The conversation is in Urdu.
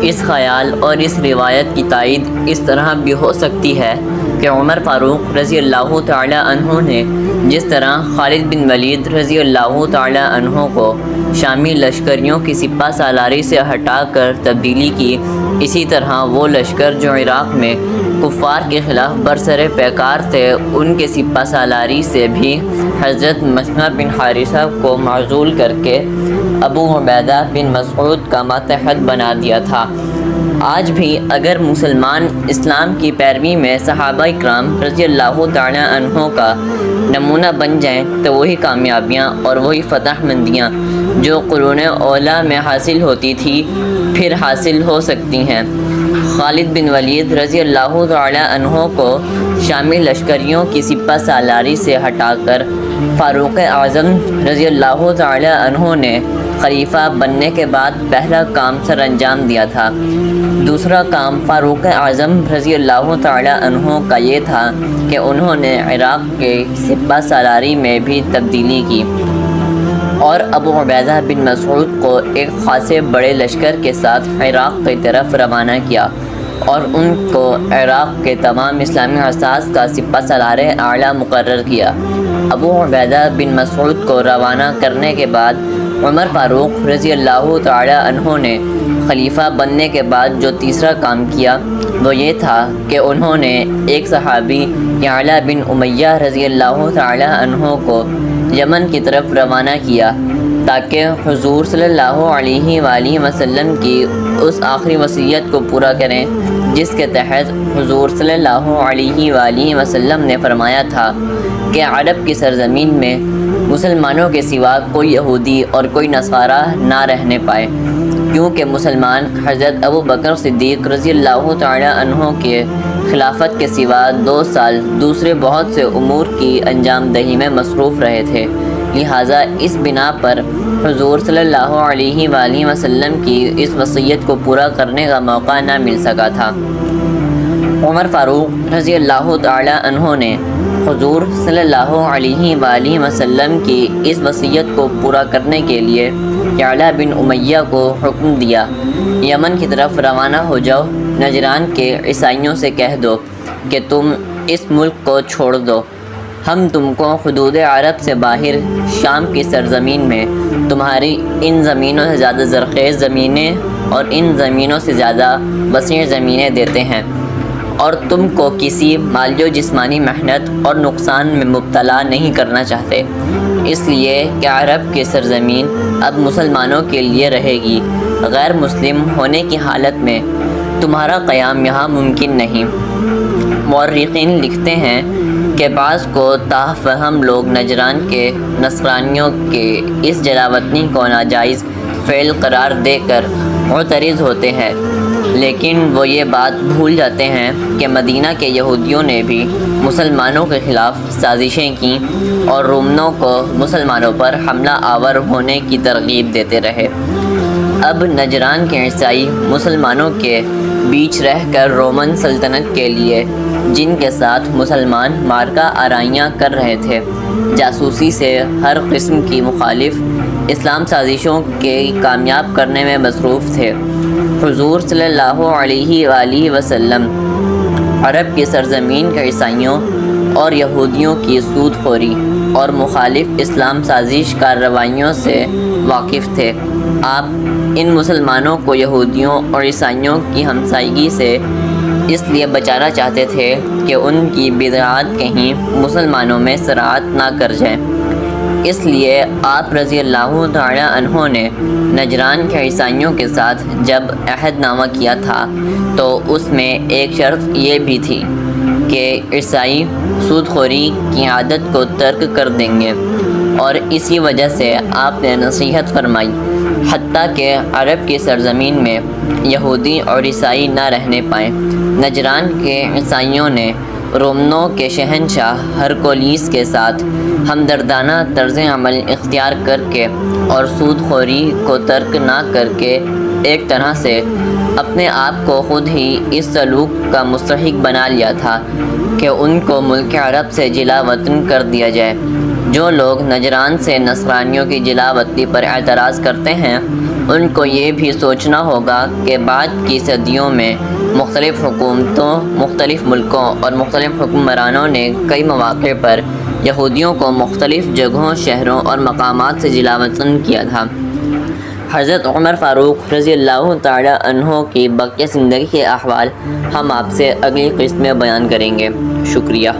اس خیال اور اس روایت کی تائید اس طرح بھی ہو سکتی ہے کہ عمر فاروق رضی اللہ تعالی عنہ نے جس طرح خالد بن ولید رضی اللہ تعالی عنہ کو شامی لشکریوں کی سپہ سالاری سے ہٹا کر تبدیلی کی، اسی طرح وہ لشکر جو عراق میں کفار کے خلاف برسر پیکار تھے ان کے سپہ سالاری سے بھی حضرت مسعود بن حارثہ کو معزول کر کے ابو عبیدہ بن مسعود کا ماتحت بنا دیا تھا۔ آج بھی اگر مسلمان اسلام کی پیروی میں صحابہ کرام رضی اللہ تعالی عنہ کا نمونہ بن جائیں تو وہی کامیابیاں اور وہی فتح مندیاں جو قرون اولیٰ میں حاصل ہوتی تھی پھر حاصل ہو سکتی ہیں۔ خالد بن ولید رضی اللہ تعالی عنہ کو شامی لشکریوں کی سپہ سالاری سے ہٹا کر فاروق اعظم رضی اللہ تعالی عنہ نے خلیفہ بننے کے بعد پہلا کام سر انجام دیا تھا۔ دوسرا کام فاروق اعظم رضی اللہ تعالی عنہ کا یہ تھا کہ انہوں نے عراق کے سپہ سالاری میں بھی تبدیلی کی اور ابو عبیدہ بن مسعود کو ایک خاصے بڑے لشکر کے ساتھ عراق کی طرف روانہ کیا اور ان کو عراق کے تمام اسلامی حساس کا سپہ سالار اعلیٰ مقرر کیا۔ ابو عبیدہ بن مسعود کو روانہ کرنے کے بعد عمر فاروق رضی اللہ تعالی عنہ نے خلیفہ بننے کے بعد جو تیسرا کام کیا وہ یہ تھا کہ انہوں نے ایک صحابی یعلا بن امیہ رضی اللہ تعالی عنہ کو یمن کی طرف روانہ کیا تاکہ حضور صلی اللہ علیہ وآلہ وسلم کی اس آخری وصیت کو پورا کریں جس کے تحت حضور صلی اللہ علیہ وآلہ وسلم نے فرمایا تھا کہ عرب کی سرزمین میں مسلمانوں کے سوا کوئی یہودی اور کوئی نصارہ نہ رہنے پائے، کیونکہ مسلمان حضرت ابو بکر صدیق رضی اللہ تعالی عنہ کے خلافت کے سوا 2 سال دوسرے بہت سے امور کی انجام دہی میں مصروف رہے تھے، لہٰذا اس بنا پر حضور صلی اللہ علیہ وآلہ وسلم کی اس وصیت کو پورا کرنے کا موقع نہ مل سکا تھا۔ عمر فاروق رضی اللہ تعالی عنہ نے حضور صلی اللہ علیہ وآلہ وسلم کی اس وصیت کو پورا کرنے کے لیے یعلا بن امیہ کو حکم دیا، یمن کی طرف روانہ ہو جاؤ، نجران کے عیسائیوں سے کہہ دو کہ تم اس ملک کو چھوڑ دو، ہم تم کو حدود عرب سے باہر شام کی سرزمین میں تمہاری ان زمینوں سے زیادہ زرخیز زمینیں اور ان زمینوں سے زیادہ وسیع زمینیں دیتے ہیں، اور تم کو کسی مالی و جسمانی محنت اور نقصان میں مبتلا نہیں کرنا چاہتے، اس لیے کہ عرب کی سرزمین اب مسلمانوں کے لیے رہے گی، غیر مسلم ہونے کی حالت میں تمہارا قیام یہاں ممکن نہیں۔ مورخین لکھتے ہیں کہ بعض کو تاہم لوگ نجران کے نصرانیوں کے اس جلاوطنی کو ناجائز فعل قرار دے کر معترض ہوتے ہیں، لیکن وہ یہ بات بھول جاتے ہیں کہ مدینہ کے یہودیوں نے بھی مسلمانوں کے خلاف سازشیں کیں اور رومنوں کو مسلمانوں پر حملہ آور ہونے کی ترغیب دیتے رہے۔ اب نجران کے عیسائی مسلمانوں کے بیچ رہ کر رومن سلطنت کے لیے جن کے ساتھ مسلمان مارکہ آرائیاں کر رہے تھے، جاسوسی سے ہر قسم کی مخالف اسلام سازشوں کے کامیاب کرنے میں مصروف تھے، حضور صلی اللہ علیہ وآلہ وسلم عرب کی سرزمین کے عیسائیوں اور یہودیوں کی سود خوری اور مخالف اسلام سازش کارروائیوں سے واقف تھے۔ آپ ان مسلمانوں کو یہودیوں اور عیسائیوں کی ہمسائیگی سے اس لیے بچانا چاہتے تھے کہ ان کی بدعات کہیں مسلمانوں میں سرایت نہ کر جائیں، اس لیے آپ رضی اللہ تعالی عنہ نے نجران کے عیسائیوں کے ساتھ جب عہد نامہ کیا تھا تو اس میں ایک شرط یہ بھی تھی کہ عیسائی سود خوری کی عادت کو ترک کر دیں گے، اور اسی وجہ سے آپ نے نصیحت فرمائی حتیٰ کہ عرب کی سرزمین میں یہودی اور عیسائی نہ رہنے پائیں۔ نجران کے عیسائیوں نے رومنوں کے شہنشاہ ہرکولیس کے ساتھ ہمدردانہ طرز عمل اختیار کر کے اور سود خوری کو ترک نہ کر کے ایک طرح سے اپنے آپ کو خود ہی اس سلوک کا مستحق بنا لیا تھا کہ ان کو ملک عرب سے جلا وطن کر دیا جائے۔ جو لوگ نجران سے نصرانیوں کی جلا وطنی پر اعتراض کرتے ہیں ان کو یہ بھی سوچنا ہوگا کہ بعد کی صدیوں میں مختلف حکومتوں، مختلف ملکوں اور مختلف حکمرانوں نے کئی مواقع پر یہودیوں کو مختلف جگہوں، شہروں اور مقامات سے جلا وطن کیا تھا۔ حضرت عمر فاروق رضی اللہ تعالی عنہ کی بقیہ زندگی کے احوال ہم آپ سے اگلی قسط میں بیان کریں گے۔ شکریہ۔